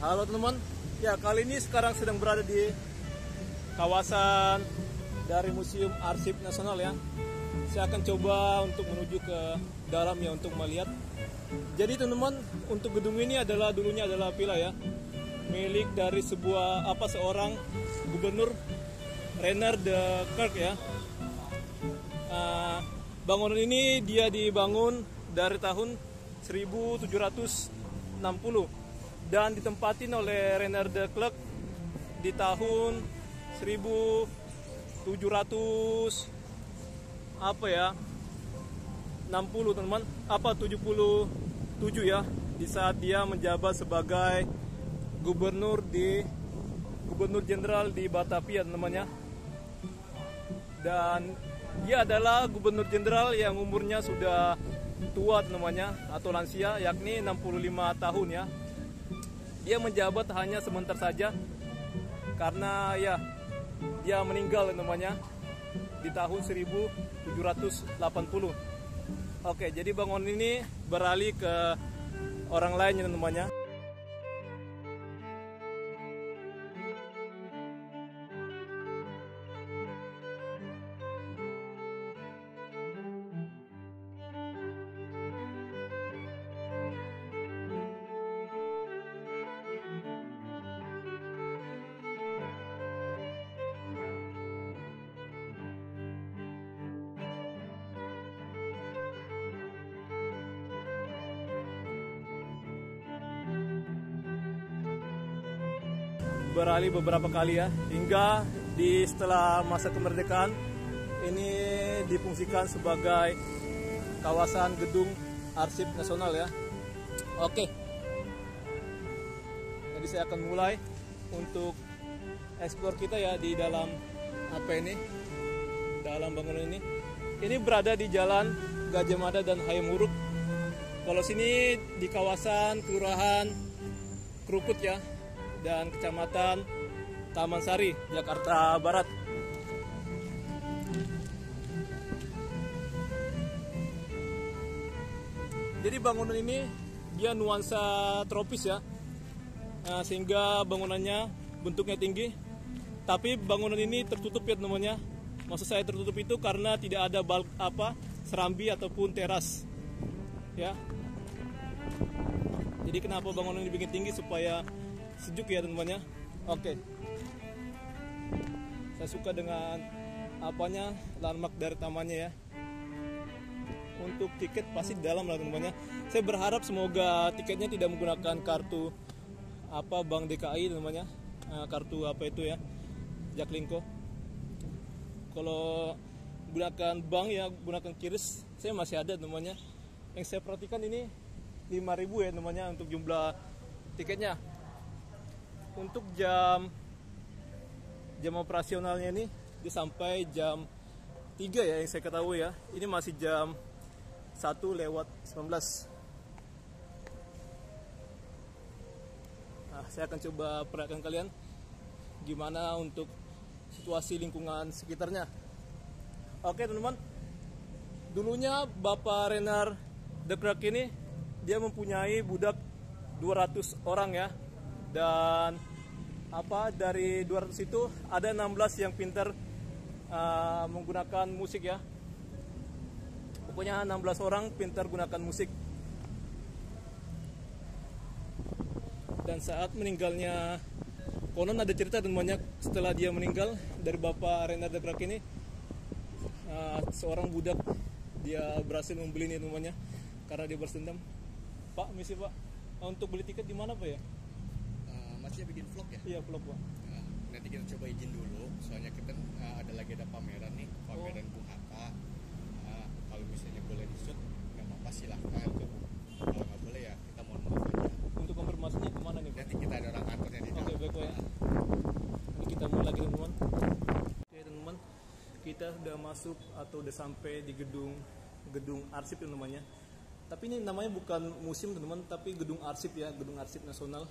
Halo teman-teman, ya kali ini sekarang sedang berada di kawasan dari Museum Arsip Nasional ya. Saya akan coba untuk menuju ke dalam ya untuk melihat. Jadi teman-teman, untuk gedung ini dulunya adalah villa ya, milik dari seorang gubernur Rainer de Klerk ya. Bangunan ini dia dibangun dari tahun 1760 dan ditempatin oleh Rainer de Klerk di tahun 1760 teman-teman, 77 ya, di saat dia menjabat sebagai gubernur jenderal di Batavia namanya. Dan dia adalah gubernur jenderal yang umurnya sudah tua namanya, atau lansia, yakni 65 tahun ya. Dia menjabat hanya sebentar saja karena ya dia meninggal namanya di tahun 1780. Oke, jadi bangunan ini beralih ke orang lain namanya. Beralih beberapa kali ya, hingga setelah masa kemerdekaan ini difungsikan sebagai kawasan gedung arsip nasional ya. Oke, jadi saya akan mulai untuk eksplor kita ya di dalam dalam bangunan ini. Ini berada di Jalan Gajah Mada dan Hayam Wuruk. Kalau sini di kawasan Kelurahan Krukut ya, dan Kecamatan Taman Sari, Jakarta Barat. Jadi bangunan ini dia nuansa tropis ya, sehingga bangunannya bentuknya tinggi. Tapi bangunan ini tertutup ya namanya. Maksud saya tertutup itu karena tidak ada serambi ataupun teras ya. Jadi kenapa bangunan ini dibikin tinggi? Supaya sejuk ya teman-teman. Oke, saya suka dengan landmark dari tamannya ya. Untuk tiket pasti di dalam lah teman-teman. Saya berharap semoga tiketnya tidak menggunakan kartu Bank DKI teman-teman, kartu ya, Jaklingko. Kalau gunakan bank ya gunakan QRIS, saya masih ada teman-teman. Yang saya perhatikan ini 5.000 ya teman-teman untuk jumlah tiketnya. Untuk jam operasionalnya ini sampai jam 3 ya yang saya ketahui ya. Ini masih jam 1:19. Nah, saya akan coba perhatikan kalian gimana untuk situasi lingkungan sekitarnya. Oke teman-teman, dulunya Bapak Rainer de Klerk ini dia mempunyai budak 200 orang ya. Dan dari 200 itu ada 16 yang pintar menggunakan musik ya. Pokoknya 16 orang pintar gunakan musik. Dan saat meninggalnya, konon ada cerita temannya, setelah dia meninggal dari Bapak Rainer de Klerk ini, seorang budak dia berhasil membeli ini temannya karena dia bersendam. Pak, misi Pak, untuk beli tiket di mana Pak ya? Masnya bikin vlog ya? Iya, vlog Pak. Nah, nanti kita coba izin dulu, soalnya kita ada pameran nih, pameran Bung Hatta. Kalau misalnya boleh di shoot, nggak apa-apa silahkan. Kalau nggak boleh ya kita mohon maaf aja. Untuk konfirmasinya kemana nih Pak? Nanti kita ada orang kantornya di dalam. Oke, baik Pak ya. Ini kita mulai lagi teman-teman. Oke teman-teman, kita sudah masuk atau udah sampai di gedung arsip namanya. Tapi ini namanya bukan museum teman-teman, tapi gedung arsip ya, gedung arsip nasional.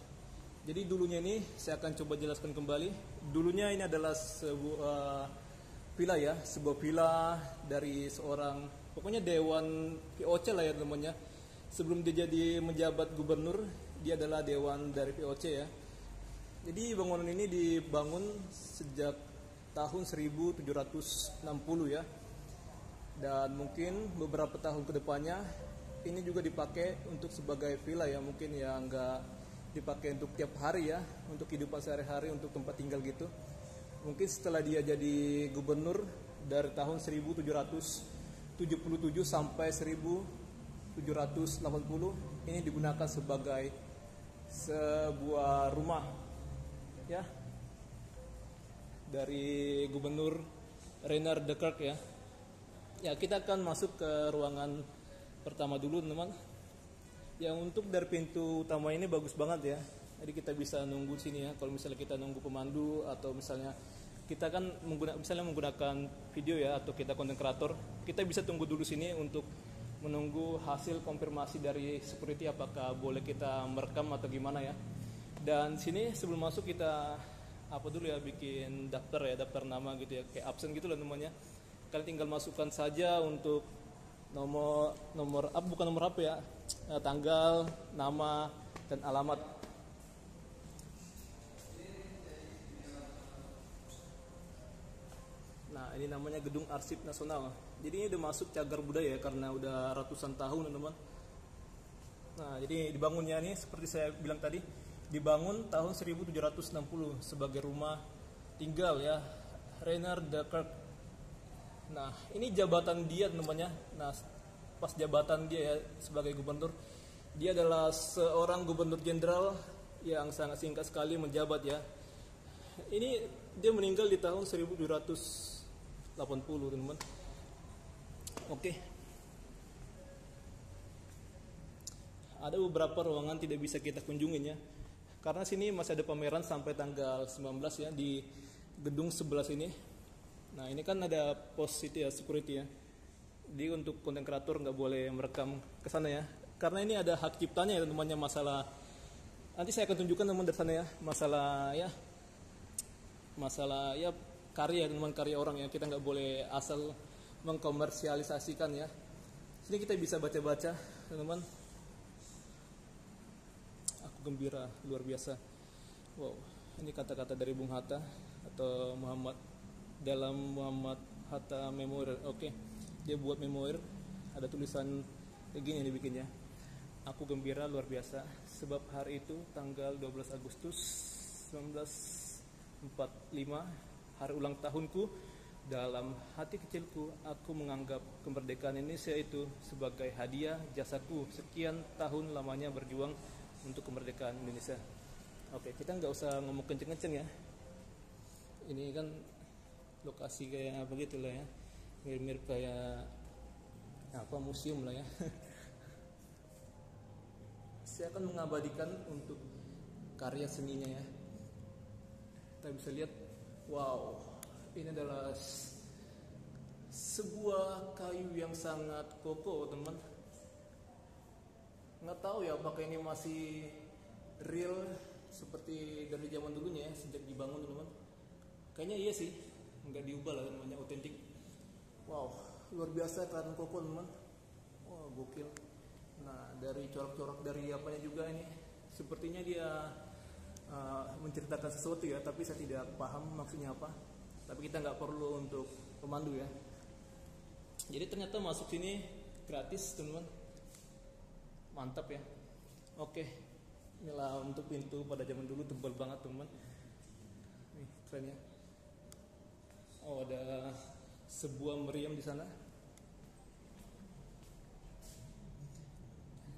Jadi dulunya ini saya akan coba jelaskan kembali. Dulunya ini adalah sebuah villa ya, sebuah villa dari seorang, pokoknya dewan VOC lah ya teman-teman ya. Sebelum dia jadi menjabat gubernur, dia adalah dewan dari VOC ya. Jadi bangunan ini dibangun sejak tahun 1760 ya. Dan mungkin beberapa tahun ke depannya ini juga dipakai untuk sebagai villa ya, mungkin ya nggak dipakai untuk tiap hari ya, untuk kehidupan sehari-hari, untuk tempat tinggal gitu. Mungkin setelah dia jadi gubernur dari tahun 1777 sampai 1780 ini digunakan sebagai sebuah rumah ya dari gubernur Rainer de Klerk ya. Ya, kita akan masuk ke ruangan pertama dulu teman-teman. Ya, untuk dari pintu utama ini bagus banget ya. Jadi kita bisa nunggu sini ya. Kalau misalnya kita nunggu pemandu atau misalnya kita kan menggunakan video ya, atau kita konten kreator, kita bisa tunggu dulu sini untuk menunggu hasil konfirmasi dari security apakah boleh kita merekam atau gimana ya. Dan sini sebelum masuk kita apa dulu ya, bikin daftar nama gitu ya, kayak absen gitu lah namanya. Kalian tinggal masukkan saja untuk bukan nomor apa ya, tanggal, nama, dan alamat. Nah, ini namanya Gedung Arsip Nasional. Jadi ini udah masuk cagar budaya ya, karena udah ratusan tahun teman-teman. Nah, jadi dibangunnya ini seperti saya bilang tadi, dibangun tahun 1760 sebagai rumah tinggal ya, Rainer de Klerk. Nah, ini jabatan dia namanya. Nah, pas jabatan dia ya sebagai gubernur, dia adalah seorang gubernur jenderal yang sangat singkat sekali menjabat ya. Ini dia meninggal di tahun 1780 teman-teman. Oke. Ada beberapa ruangan tidak bisa kita kunjungin ya, karena sini masih ada pameran sampai tanggal 19 ya di gedung sebelah sini. Nah, ini kan ada pos itu ya, security ya. Jadi untuk konten kreator nggak boleh merekam ke sana ya, karena ini ada hak ciptanya ya teman-temannya. Masalah nanti saya akan tunjukkan teman dari sana ya, masalah ya karya teman, karya orang ya, kita nggak boleh asal mengkomersialisasikan ya. Sini kita bisa baca-baca teman-teman. Aku gembira luar biasa. Wow, ini kata-kata dari Bung Hatta atau Muhammad Hatta Memorial. Oke. Dia buat memorial, ada tulisan kayak gini yang dibikinnya. Aku gembira luar biasa sebab hari itu tanggal 12 Agustus 1945, hari ulang tahunku. Dalam hati kecilku aku menganggap kemerdekaan Indonesia itu sebagai hadiah jasaku sekian tahun lamanya berjuang untuk kemerdekaan Indonesia. Oke, kita nggak usah ngomong kenceng-kenceng ya. Ini kan lokasi kayak begitu lah ya, mirip-mirip kayak apa, museum lah ya. Saya akan mengabadikan untuk karya seninya ya. Kita bisa lihat, wow, ini adalah sebuah kayu yang sangat kokoh teman. Nggak tahu ya apakah ini masih real seperti dari zaman dulunya ya, sejak dibangun teman. Kayaknya iya sih, nggak diubah lah namanya, otentik. Wow, luar biasa karena kokoh teman. Wow, gokil. Nah, dari corak-corak dari apanya juga ini, sepertinya dia menceritakan sesuatu ya, tapi saya tidak paham maksudnya apa. Tapi kita nggak perlu untuk pemandu ya. Jadi ternyata masuk sini gratis teman-teman. Mantap ya. Oke, inilah untuk pintu pada zaman dulu, tebal banget teman-teman. Nih keren ya. Oh, ada sebuah meriam di sana.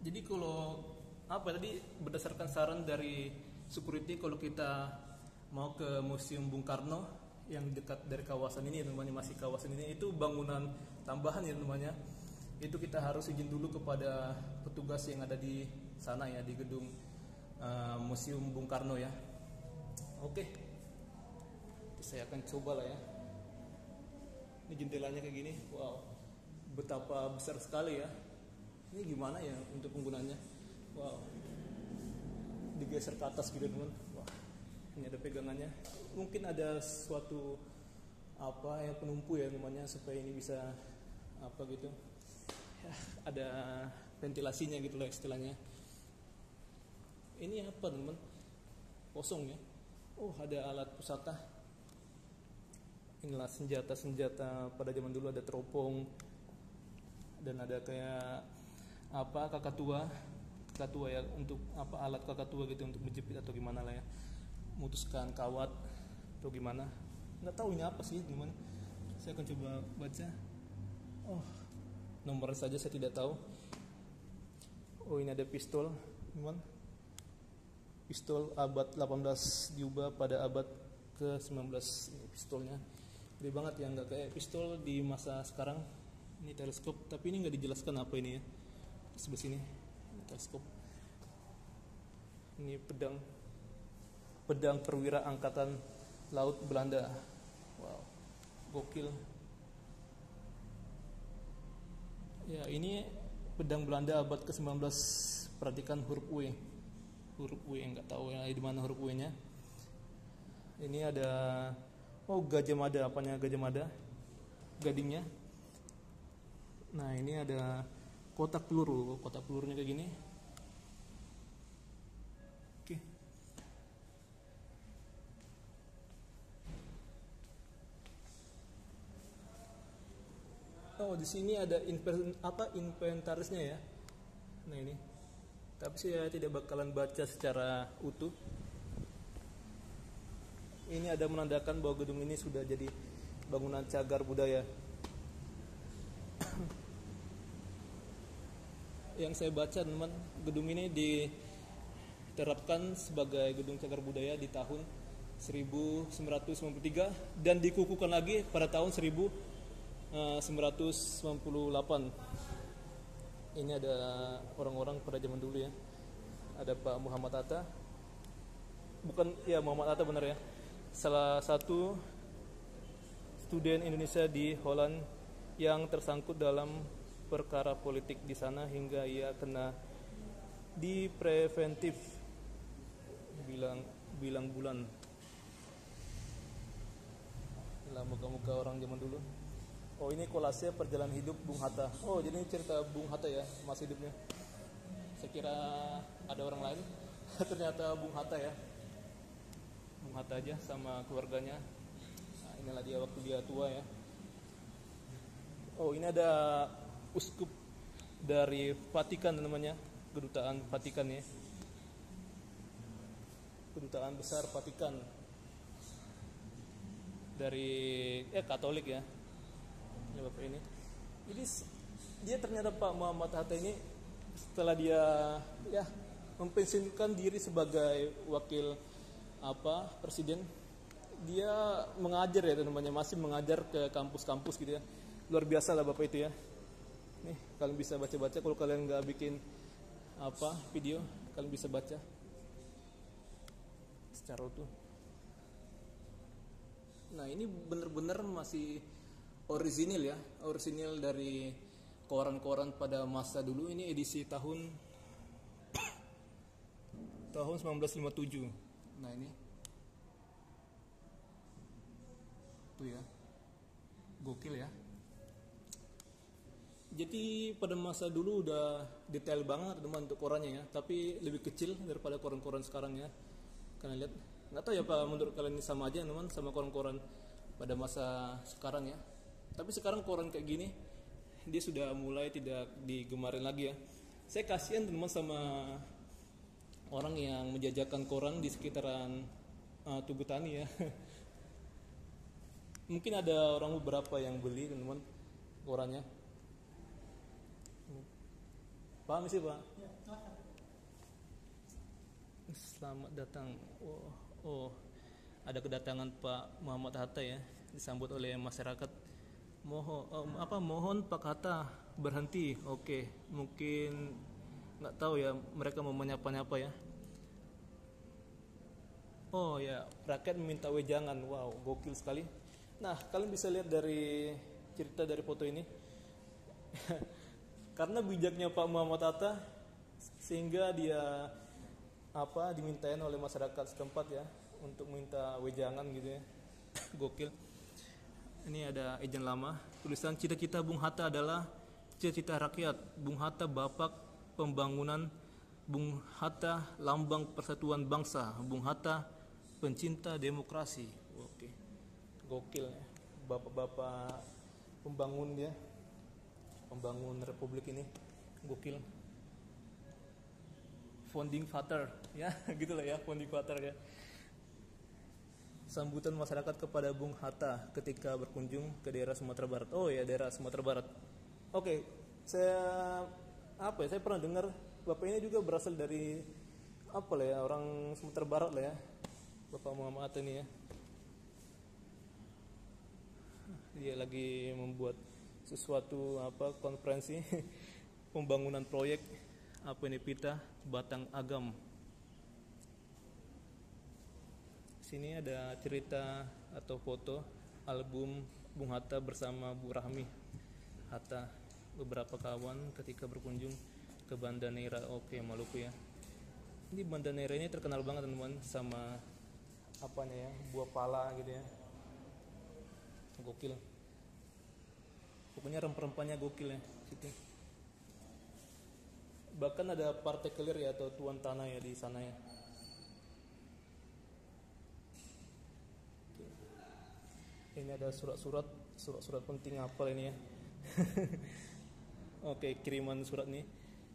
Jadi kalau apa tadi, berdasarkan saran dari security, kalau kita mau ke Museum Bung Karno yang dekat dari kawasan ini teman-teman, masih kawasan ini, itu bangunan tambahan ya teman-teman. Itu kita harus izin dulu kepada petugas yang ada di sana ya, di gedung Museum Bung Karno ya. Oke, saya akan coba lah ya. Ini jendelanya kayak gini, wow, betapa besar sekali ya. Ini gimana ya untuk penggunanya? Wow, digeser ke atas gitu teman. Wah, ini ada pegangannya. Mungkin ada suatu apa ya, penumpu ya namanya, supaya ini bisa apa gitu. Ya, ada ventilasinya gitu lah istilahnya. Ini apa teman? Kosong ya. Oh, ada alat pusaka. Inilah senjata-senjata pada zaman dulu, ada teropong dan ada kayak apa kakak tua ya, untuk apa alat kakak tua gitu untuk menjepit atau gimana lah ya, memutuskan kawat atau gimana, nggak tahu ini apa sih gimana. Saya akan coba baca. Oh, nomor saja saya tidak tahu. Oh, ini ada pistol, gimana? Pistol abad 18 diubah pada abad ke-19. Ini pistolnya gede banget ya, nggak kayak pistol di masa sekarang. Ini teleskop, tapi ini nggak dijelaskan apa ini ya. Sebelah sini teleskop. Ini pedang perwira angkatan laut Belanda. Wow, gokil. Ya, ini pedang Belanda abad ke-19. Perhatikan huruf W. Huruf W, nggak tahu ya di mana huruf W-nya. Ini ada Gajah Mada, apanya Gajah Mada? Gadingnya. Nah, ini ada kotak peluru. Kotak pelurunya kayak gini. Oke. Oh, di sini ada inventarisnya ya. Nah, ini. Tapi saya tidak bakalan baca secara utuh. Ini ada menandakan bahwa gedung ini sudah jadi bangunan cagar budaya. Yang saya baca, teman, gedung ini diterapkan sebagai gedung cagar budaya di tahun 1993 dan dikukuhkan lagi pada tahun 1998. Ini ada orang-orang pada zaman dulu ya. Ada Pak Muhammad Hatta. Bukan ya, Muhammad Hatta benar ya. Salah satu student Indonesia di Holland yang tersangkut dalam perkara politik di sana hingga ia kena di preventif bilang bulan. Lah, muka-muka orang zaman dulu. Oh, ini kolase perjalanan hidup Bung Hatta. Oh, jadi ini cerita Bung Hatta ya, masa hidupnya. Saya kira ada orang lain. Ternyata Bung Hatta ya. Bung Hatta aja sama keluarganya. Nah, inilah dia waktu dia tua ya. Oh, ini ada uskup dari Vatikan namanya, kedutaan Vatikan ya. Kedutaan besar Vatikan dari Katolik ya. Ini Bapak ini. Jadi dia ternyata Pak Muhammad Hatta ini setelah dia ya mempensiunkan diri sebagai wakil presiden, dia mengajar ya teman-teman, masih mengajar ke kampus-kampus gitu ya. Luar biasa lah Bapak itu ya. Nih, kalian bisa baca-baca. Kalau kalian nggak bikin video, kalian bisa baca secara utuh. Nah, ini bener-bener masih orisinil ya, orisinil dari koran-koran pada masa dulu. Ini edisi tahun 1957. Nah, ini tuh ya, gokil ya. Jadi pada masa dulu udah detail banget teman untuk korannya ya, tapi lebih kecil daripada koran-koran sekarang ya. Kalian lihat, nggak tahu ya Pak, menurut kalian ini sama aja teman sama koran-koran pada masa sekarang ya. Tapi sekarang koran kayak gini dia sudah mulai tidak digemarin lagi ya. Saya kasihan teman sama orang yang menjajakan koran di sekitaran Tugu Tani ya. Mungkin ada orang beberapa yang beli teman korannya. Paham sih Pak? Selamat datang. Oh, ada kedatangan Pak Muhammad Hatta ya, disambut oleh masyarakat. Mohon Pak Hatta berhenti. Oke, mungkin nggak tahu ya, mereka mau menyapa-nyapa ya. Oh ya, rakyat meminta wejangan. Wow, gokil sekali. Nah, kalian bisa lihat dari cerita dari foto ini. Karena bijaknya Pak Muhammad Hatta sehingga dia dimintain oleh masyarakat setempat ya untuk minta wejangan gitu ya. Gokil. Ini ada ejen lama, tulisan cita-cita Bung Hatta adalah cita-cita rakyat. Bung Hatta bapak pembangunan, Bung Hatta lambang persatuan bangsa, Bung Hatta pencinta demokrasi. Oke, gokil ya, bapak-bapak pembangun dia, pembangun republik ini, gokil. Founding father ya, gitulah ya, founding father ya. Sambutan masyarakat kepada Bung Hatta ketika berkunjung ke daerah Sumatera Barat. Oh ya, daerah Sumatera Barat. Oke, saya pernah dengar bapak ini juga berasal dari apa lah ya, orang Sumatera Barat lah ya, Bapak Muhammad Hatta ini ya. Dia lagi membuat sesuatu konferensi pembangunan proyek ini Pita Batang Agam. Sini ada cerita atau foto album Bung Hatta bersama Bu Rahmi Hatta, beberapa kawan ketika berkunjung ke Banda Neira, Maluku ya. Ini Banda Neira ini terkenal banget teman-teman sama buah pala gitu ya. Gokil. Pokoknya rempah-rempahnya gokil ya situ. Bahkan ada partikelir ya atau tuan tanah ya di sana ya. Ini ada surat penting apa ini ya. Oke, kiriman surat nih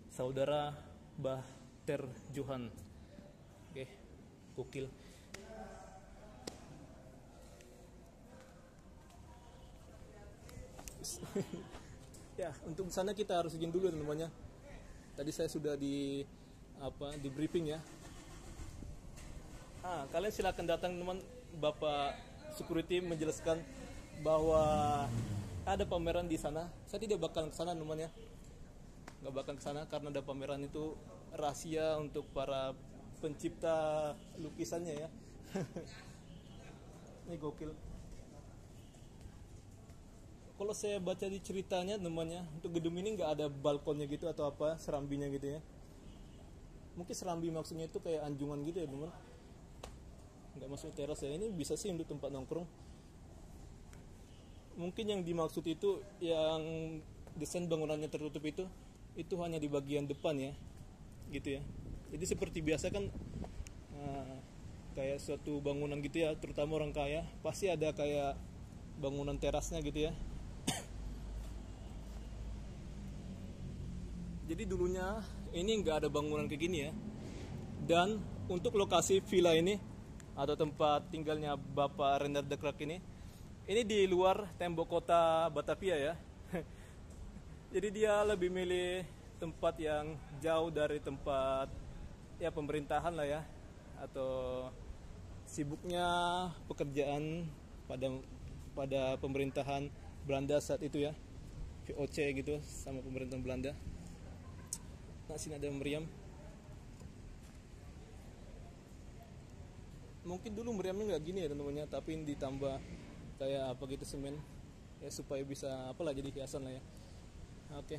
saudara Bahter Johan. Oke, gokil. Ya, untuk sana kita harus izin dulu teman-teman ya. Tadi saya sudah di briefing ya. Kalian silakan datang teman, Bapak security menjelaskan bahwa ada pameran di sana. Saya tidak bakal ke sana teman ya. Nggak bakal ke sana karena ada pameran itu rahasia untuk para pencipta lukisannya ya. Ini gokil. Kalau saya baca di ceritanya namanya, untuk gedung ini nggak ada balkonnya gitu atau serambinya gitu ya. Mungkin serambi maksudnya itu kayak anjungan gitu ya teman. Nggak masuk teras ya. Ini bisa sih untuk tempat nongkrong. Mungkin yang dimaksud itu yang desain bangunannya tertutup itu hanya di bagian depan ya, gitu ya. Jadi seperti biasa kan kayak suatu bangunan gitu ya, terutama orang kaya pasti ada kayak bangunan terasnya gitu ya. Jadi dulunya ini nggak ada bangunan kayak gini ya. Dan untuk lokasi villa ini atau tempat tinggalnya Bapak Render de Klerk ini di luar tembok kota Batavia ya. Jadi dia lebih milih tempat yang jauh dari tempat ya pemerintahan lah ya, atau sibuknya pekerjaan pada pemerintahan Belanda saat itu ya, VOC gitu sama pemerintahan Belanda. Nah, sini ada meriam. Mungkin dulu meriamnya nggak gini ya teman-teman, tapi ditambah kayak semen ya supaya bisa jadi hiasan lah ya. Oke,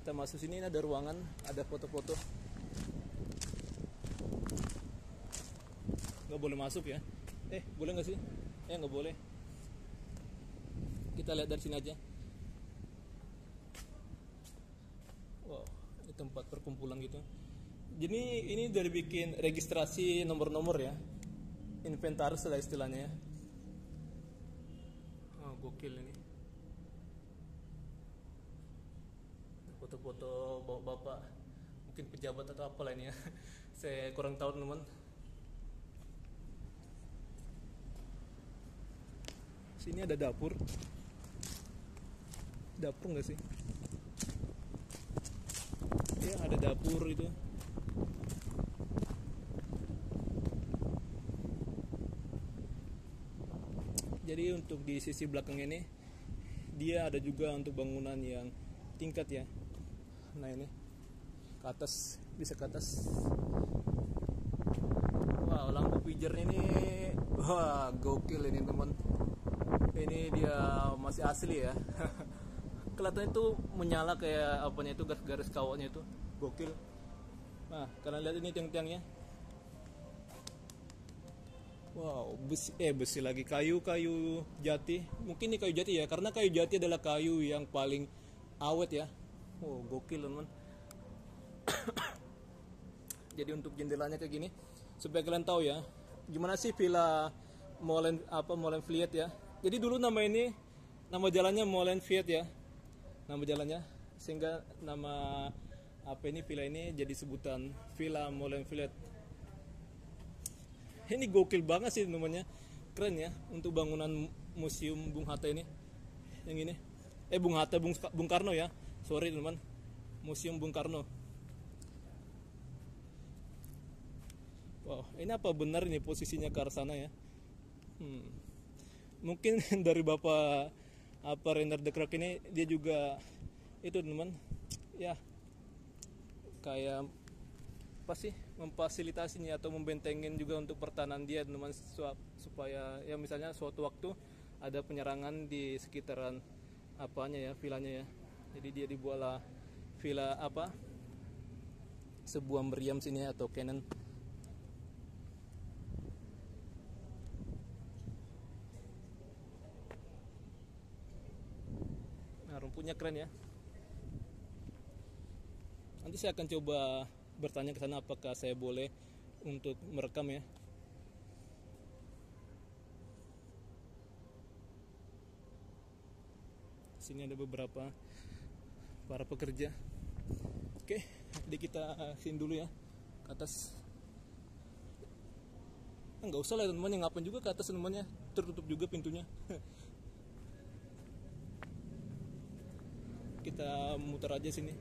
kita masuk sini. Ini ada ruangan, ada foto-foto. Nggak boleh masuk ya. Boleh nggak sih? Nggak boleh. Kita lihat dari sini aja. Wow, ini tempat perkumpulan gitu. Jadi ini dari bikin registrasi nomor-nomor ya, inventaris lah istilahnya ya. Gokil ini. Foto-foto bapak, mungkin pejabat atau apalah ini ya. Saya kurang tahu teman. Sini ada dapur. Dapur nggak sih? Ya ada dapur itu. Jadi untuk di sisi belakang ini dia ada juga untuk bangunan yang tingkat ya. Nah ini ke atas, bisa ke atas. Wow, lampu pijarnya ini gokil ini teman. Ini dia masih asli ya. Kelihatannya itu menyala kayak itu garis-garis kawatnya itu gokil. Nah kalian lihat ini tiang-tiangnya. Wow, besi lagi, kayu jati. Mungkin ini kayu jati ya, karena kayu jati adalah kayu yang paling awet ya. Wow, gokil teman. Jadi untuk jendelanya kayak gini, supaya kalian tahu ya, gimana sih Villa Molenvliet ya. Jadi dulu nama jalannya Molenvliet ya, nama jalannya, sehingga nama villa ini jadi sebutan Villa Molenvliet. Ini gokil banget sih namanya, keren ya untuk bangunan museum Bung Hatta ini, yang ini. Bung Karno ya, sorry teman, museum Bung Karno. Wow, ini apa benar ini posisinya ke arah sana ya? Mungkin dari Bapak Render de Klerk ini, dia juga itu teman, ya kayak apa sih, memfasilitasinya atau membentengin juga untuk pertahanan dia teman, supaya ya misalnya suatu waktu ada penyerangan di sekitaran villanya ya. Jadi dia dibuatlah villa sebuah meriam sini atau cannon. Nah, rumputnya keren ya. Nanti saya akan coba bertanya ke sana apakah saya boleh untuk merekam ya. Sini ada beberapa para pekerja. Oke, jadi kita sini dulu ya ke atas. Nggak usah lah teman-teman, yang ngapain juga ke atas teman-teman ya, tertutup juga pintunya. Kita muter aja sini.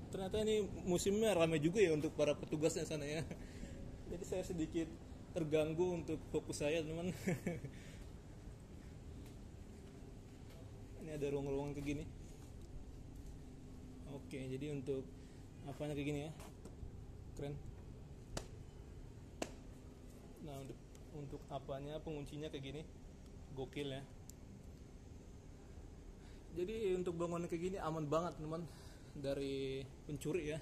Ternyata ini musimnya ramai juga ya untuk para petugasnya sana ya. Jadi saya sedikit terganggu untuk fokus saya teman. Ini ada ruang-ruang kayak gini. Oke, jadi untuk kayak gini ya, keren. Nah, untuk penguncinya kayak gini, gokil ya. Jadi untuk bangunan kayak gini aman banget teman dari pencuri ya.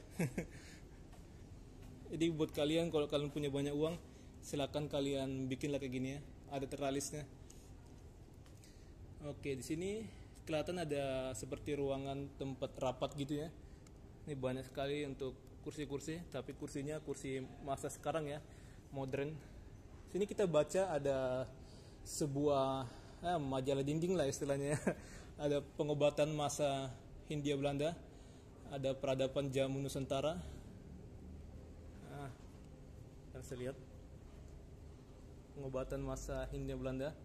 Jadi buat kalian, kalau kalian punya banyak uang, silakan kalian bikinlah kayak gini ya, ada teralisnya. Oke, di sini kelihatan ada seperti ruangan tempat rapat gitu ya. Ini banyak sekali untuk kursi-kursi, tapi kursinya kursi masa sekarang ya, modern. Sini kita baca ada sebuah majalah dinding lah istilahnya ya. Ada pengobatan masa Hindia Belanda, ada peradaban jamu Nusantara. Nah, kita bisa lihat pengobatan masa Hindia Belanda.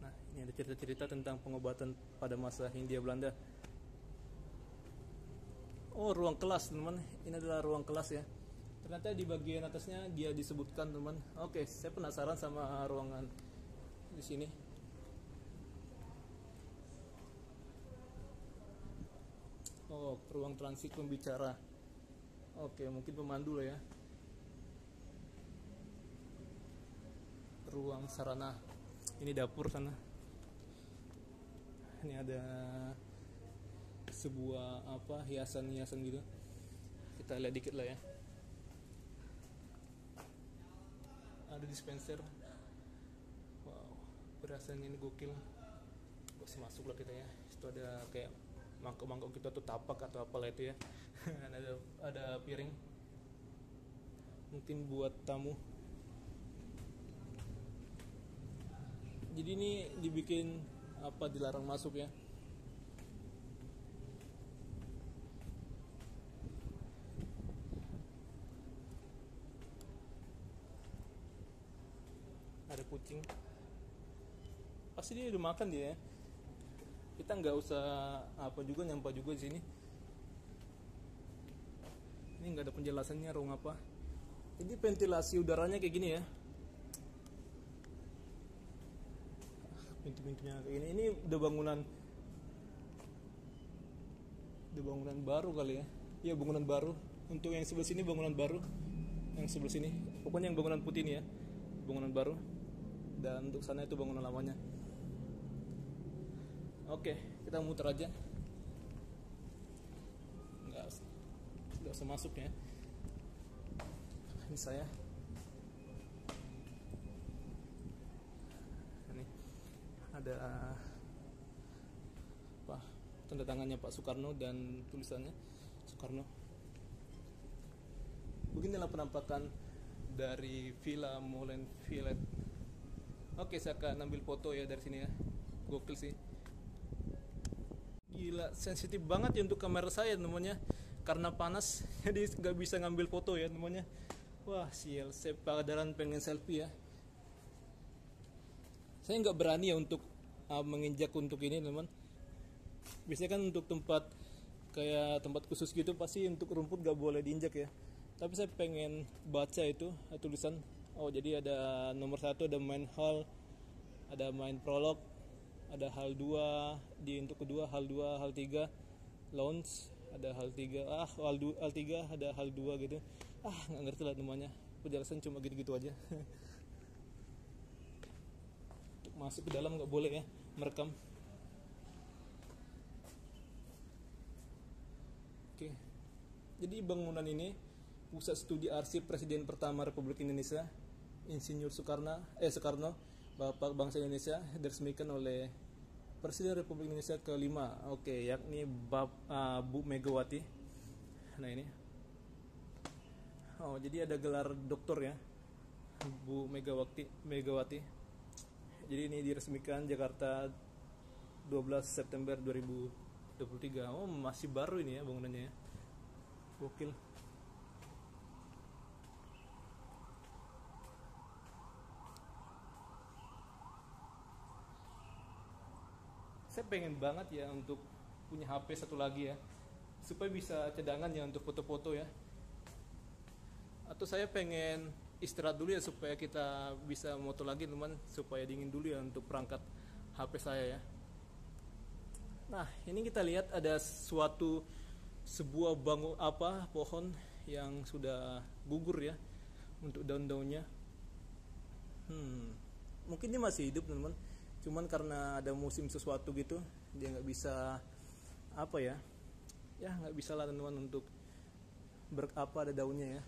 Nah, ini ada cerita-cerita tentang pengobatan pada masa Hindia Belanda. Oh, ruang kelas teman, ini adalah ruang kelas ya. Ternyata di bagian atasnya dia disebutkan teman. Oke, saya penasaran sama ruangan di sini. Oh, ruang transit pembicara. Oke, mungkin pemandu lah ya. Ruang sarana. Ini dapur sana. Ini ada sebuah hiasan-hiasan gitu. Kita lihat dikit lah ya. Ada dispenser. Wow, berasanya ini gokil. Terus masuk lah kita ya. Itu ada kayak mangkok-mangkok kita tuh, tapak atau apalah itu ya. ada piring. Mungkin buat tamu. Jadi ini dibikin dilarang masuk ya. Ada kucing, pasti dia udah makan dia ya. Kita nggak usah nyampa juga di sini. Ini nggak ada penjelasannya ruang apa. Jadi ventilasi udaranya kayak gini ya, pintu-pintunya kayak gini. Ini udah bangunan baru kali ya. Iya, bangunan baru. Untuk yang sebelah sini bangunan baru, yang sebelah sini pokoknya yang bangunan putih ini ya, bangunan baru. Dan untuk sana itu bangunan lamanya. Oke, kita muter aja. Nggak usah masuk ya. Ini saya. Ini ada tanda tangannya Pak Soekarno dan tulisannya Soekarno. Beginilah penampakan dari Villa Molenville. Oke, saya akan ambil foto ya dari sini ya. Gokil sih. Gila, sensitif banget ya untuk kamera saya namanya. Karena panas, jadi nggak bisa ngambil foto ya namanya. Wah, sial, saya padaran pengen selfie ya. Saya nggak berani ya untuk menginjak untuk ini teman. Biasanya kan untuk tempat kayak tempat khusus gitu pasti untuk rumput nggak boleh diinjak ya. Tapi saya pengen baca itu tulisan. Oh, jadi ada nomor 1 ada main hall, ada main prolog, ada hal 2 untuk kedua, hal 2, hal 3 launch, ada hal 3, hal 3 ada hal 2 gitu. Nggak ngerti lah namanya. Penjelasan cuma gitu-gitu aja. Untuk masuk ke dalam nggak boleh ya merekam. Oke. Jadi bangunan ini pusat studi arsip Presiden pertama Republik Indonesia Insinyur Soekarno, Bapak Bangsa Indonesia, diresmikan oleh Presiden Republik Indonesia kelima, yakni Bu Megawati. Nah ini, jadi ada gelar doktor ya, Bu Megawati. Jadi ini diresmikan Jakarta 12 September 2023. Masih baru ini ya bangunannya ya, gokil. Saya pengen banget ya untuk punya HP satu lagi ya, supaya bisa cadangan ya untuk foto-foto ya. Atau saya pengen istirahat dulu ya supaya kita bisa moto lagi teman, supaya dingin dulu ya untuk perangkat HP saya ya. Nah, ini kita lihat ada sebuah pohon yang sudah gugur ya untuk daun-daunnya. Mungkin dia masih hidup teman-teman. Cuman karena ada musim sesuatu gitu, dia nggak bisa nggak bisa lah teman-teman untuk ada daunnya ya.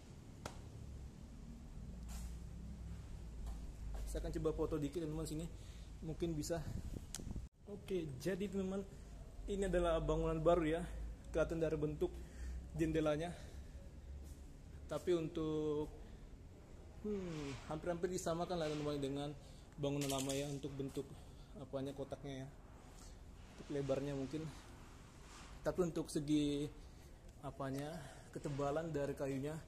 Saya akan coba foto dikit teman-teman sini, mungkin bisa. Oke, jadi teman-teman ini adalah bangunan baru ya, kelihatan dari bentuk jendelanya. Tapi untuk hampir-hampir disamakan lah teman-teman dengan bangunan lama ya, untuk bentuk kotaknya ya, untuk lebarnya mungkin. Tapi untuk segi ketebalan dari kayunya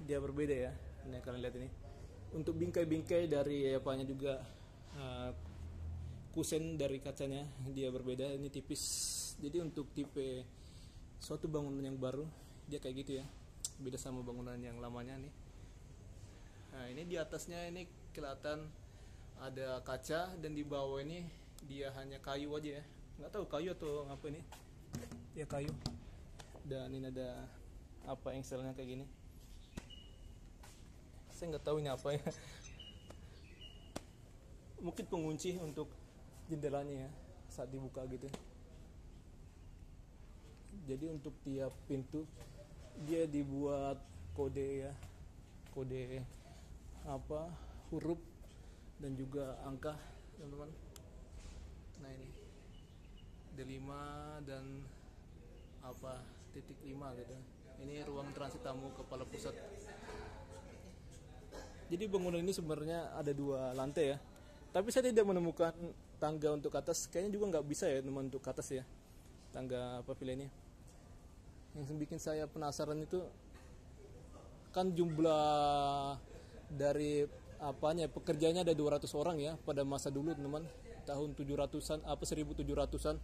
dia berbeda ya. Ini kalian lihat ini. Untuk bingkai-bingkai dari juga kusen dari kacanya dia berbeda, ini tipis. Jadi untuk tipe suatu bangunan yang baru dia kayak gitu ya, beda sama bangunan yang lamanya nih. Nah, ini di atasnya ini kelihatan ada kaca, dan di bawah ini dia hanya kayu aja ya, nggak tahu kayu atau apa ini ya, kayu. Dan ini ada engselnya kayak gini, saya nggak tahu ini apa ya. Mungkin pengunci untuk jendelanya ya saat dibuka gitu. Jadi untuk tiap pintu dia dibuat kode ya, kode huruf dan juga angka teman-teman. Nah ini D5 dan titik 5 gitu. Ini ruang transit tamu kepala pusat. Jadi bangunan ini sebenarnya ada 2 lantai ya, tapi saya tidak menemukan tangga untuk ke atas. Kayaknya juga nggak bisa ya teman untuk ke atas ya, tangga villa ini. Yang bikin saya penasaran itu kan jumlah dari pekerjanya ada 200 orang ya pada masa dulu teman, tahun 700-an 1700-an.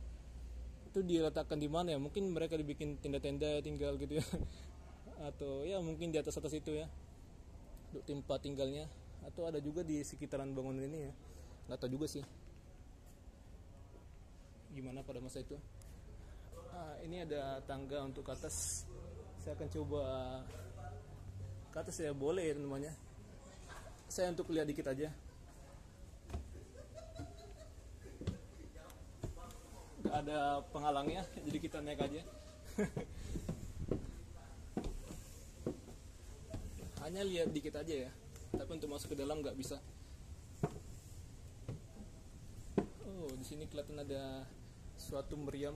Itu diletakkan di mana ya? Mungkin mereka dibikin tenda-tenda tinggal gitu ya. Atau ya mungkin di atas itu ya, untuk tempat tinggalnya. Atau ada juga di sekitaran bangunan ini ya, nggak tahu juga sih gimana pada masa itu. Ini ada tangga untuk ke atas. Saya akan coba ke atas ya, boleh ya namanya. Saya untuk lihat dikit aja. Gak ada penghalangnya, jadi kita naik aja. Hanya lihat dikit aja ya, tapi untuk masuk ke dalam nggak bisa. Di sini kelihatan ada suatu meriam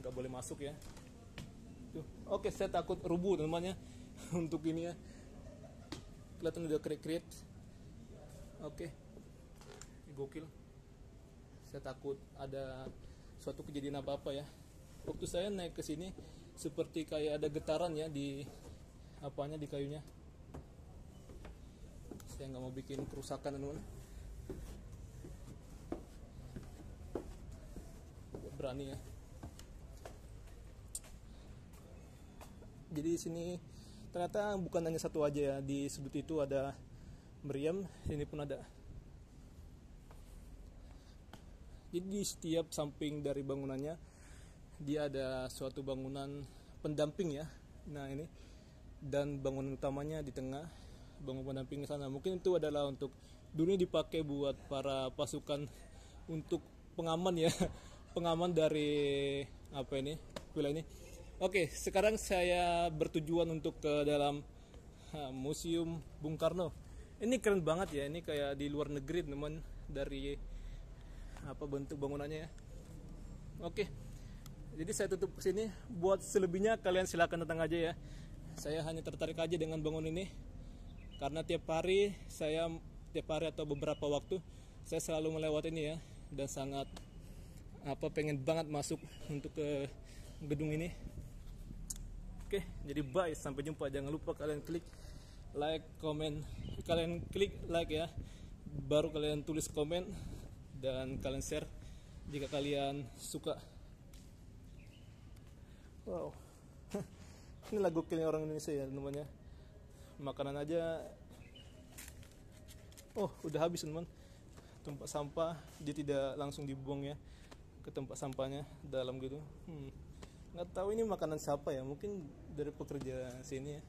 nggak boleh masuk ya. Tuh. Oke, saya takut rubuh teman-teman ya. Untuk ini ya, kelihatan udah krik-krik. Oke, gokil. Saya takut ada suatu kejadian apa-apa ya. Waktu saya naik ke sini seperti kayak ada getaran ya di apanya, di kayunya. Saya nggak mau bikin kerusakan teman-teman. Berani ya. Jadi di sini ternyata bukan hanya satu aja ya, di sudut itu ada meriam, sini pun ada. Jadi di setiap samping dari bangunannya dia ada suatu bangunan pendamping ya. Nah ini, dan bangunan utamanya di tengah, bangunan pendamping di sana. Mungkin itu adalah untuk dulu dipakai buat para pasukan untuk pengaman ya, pengaman dari apa ini, wilayah ini. Oke, sekarang saya bertujuan untuk ke dalam Museum Bung Karno. Ini keren banget ya, ini kayak di luar negeri teman, dari apa bentuk bangunannya ya. Oke, jadi saya tutup ke sini. Buat selebihnya kalian silakan datang aja ya. Saya hanya tertarik aja dengan bangunan ini karena tiap hari atau beberapa waktu saya selalu melewati ini ya, dan sangat pengen banget masuk untuk ke gedung ini. Oke, jadi bye, sampai jumpa. Jangan lupa kalian klik like, komen, kalian klik like ya, baru kalian tulis komen dan kalian share jika kalian suka. Wow, ini lagu killing orang Indonesia ya teman-teman ya. Makanan aja, oh udah habis teman. Tempat sampah dia tidak langsung dibuang ya ke tempat sampahnya dalam gitu. Nggak tahu ini makanan siapa ya, mungkin dari pekerja sini ya.